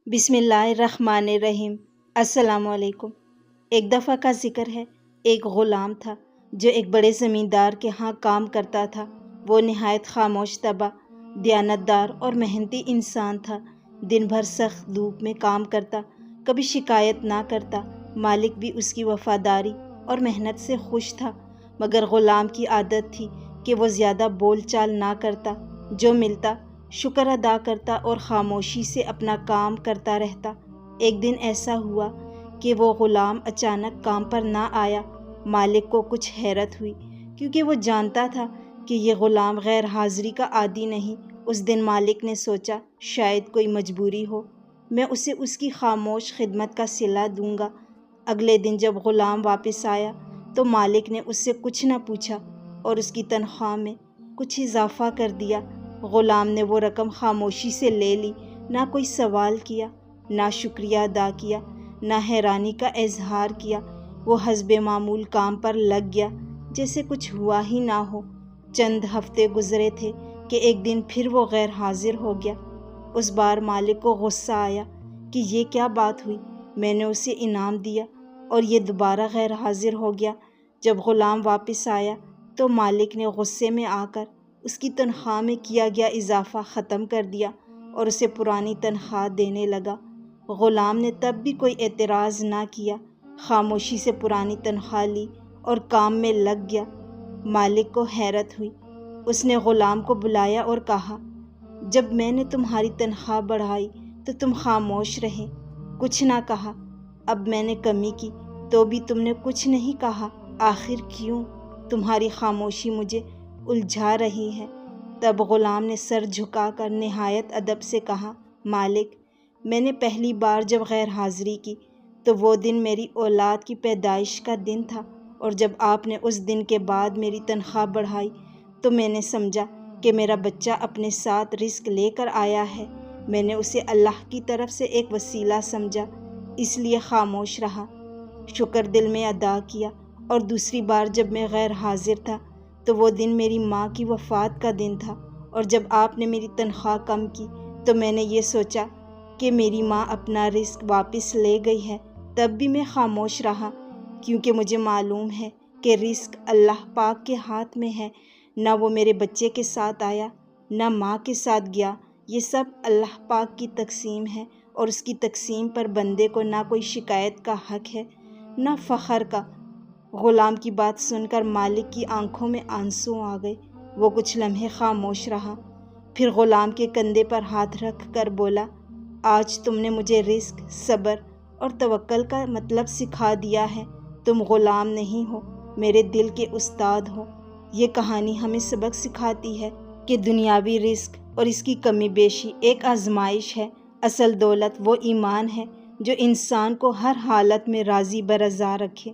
بسم اللہ الرحمن الرحیم۔ السلام علیکم۔ ایک دفعہ کا ذکر ہے، ایک غلام تھا جو ایک بڑے زمیندار کے ہاں کام کرتا تھا۔ وہ نہایت خاموش طبع، دیانتدار اور محنتی انسان تھا۔ دن بھر سخت دھوپ میں کام کرتا، کبھی شکایت نہ کرتا۔ مالک بھی اس کی وفاداری اور محنت سے خوش تھا، مگر غلام کی عادت تھی کہ وہ زیادہ بول چال نہ کرتا۔ جو ملتا شکر ادا کرتا اور خاموشی سے اپنا کام کرتا رہتا۔ ایک دن ایسا ہوا کہ وہ غلام اچانک کام پر نہ آیا۔ مالک کو کچھ حیرت ہوئی، کیونکہ وہ جانتا تھا کہ یہ غلام غیر حاضری کا عادی نہیں۔ اس دن مالک نے سوچا شاید کوئی مجبوری ہو، میں اسے اس کی خاموش خدمت کا صلہ دوں گا۔ اگلے دن جب غلام واپس آیا تو مالک نے اس سے کچھ نہ پوچھا اور اس کی تنخواہ میں کچھ اضافہ کر دیا۔ غلام نے وہ رقم خاموشی سے لے لی، نہ کوئی سوال کیا، نہ شکریہ ادا کیا، نہ حیرانی کا اظہار کیا۔ وہ حسب معمول کام پر لگ گیا جیسے کچھ ہوا ہی نہ ہو۔ چند ہفتے گزرے تھے کہ ایک دن پھر وہ غیر حاضر ہو گیا۔ اس بار مالک کو غصہ آیا کہ یہ کیا بات ہوئی، میں نے اسے انعام دیا اور یہ دوبارہ غیر حاضر ہو گیا۔ جب غلام واپس آیا تو مالک نے غصے میں آ کر اس کی تنخواہ میں کیا گیا اضافہ ختم کر دیا اور اسے پرانی تنخواہ دینے لگا۔ غلام نے تب بھی کوئی اعتراض نہ کیا، خاموشی سے پرانی تنخواہ لی اور کام میں لگ گیا۔ مالک کو حیرت ہوئی۔ اس نے غلام کو بلایا اور کہا، جب میں نے تمہاری تنخواہ بڑھائی تو تم خاموش رہے، کچھ نہ کہا۔ اب میں نے کمی کی تو بھی تم نے کچھ نہیں کہا، آخر کیوں؟ تمہاری خاموشی مجھے الجھا رہی ہے۔ تب غلام نے سر جھکا کر نہایت ادب سے کہا، مالک، میں نے پہلی بار جب غیر حاضری کی تو وہ دن میری اولاد کی پیدائش کا دن تھا، اور جب آپ نے اس دن کے بعد میری تنخواہ بڑھائی تو میں نے سمجھا کہ میرا بچہ اپنے ساتھ رزق لے کر آیا ہے۔ میں نے اسے اللہ کی طرف سے ایک وسیلہ سمجھا، اس لیے خاموش رہا، شکر دل میں ادا کیا۔ اور دوسری بار جب میں غیر حاضر تھا تو وہ دن میری ماں کی وفات کا دن تھا، اور جب آپ نے میری تنخواہ کم کی تو میں نے یہ سوچا کہ میری ماں اپنا رزق واپس لے گئی ہے۔ تب بھی میں خاموش رہا، کیونکہ مجھے معلوم ہے کہ رزق اللہ پاک کے ہاتھ میں ہے۔ نہ وہ میرے بچے کے ساتھ آیا، نہ ماں کے ساتھ گیا، یہ سب اللہ پاک کی تقسیم ہے، اور اس کی تقسیم پر بندے کو نہ کوئی شکایت کا حق ہے، نہ فخر کا۔ غلام کی بات سن کر مالک کی آنکھوں میں آنسو آ گئے۔ وہ کچھ لمحے خاموش رہا، پھر غلام کے کندھے پر ہاتھ رکھ کر بولا، آج تم نے مجھے رزق، صبر اور توکل کا مطلب سکھا دیا ہے۔ تم غلام نہیں ہو، میرے دل کے استاد ہو۔ یہ کہانی ہمیں سبق سکھاتی ہے کہ دنیاوی رزق اور اس کی کمی بیشی ایک آزمائش ہے۔ اصل دولت وہ ایمان ہے جو انسان کو ہر حالت میں راضی برضا رکھے۔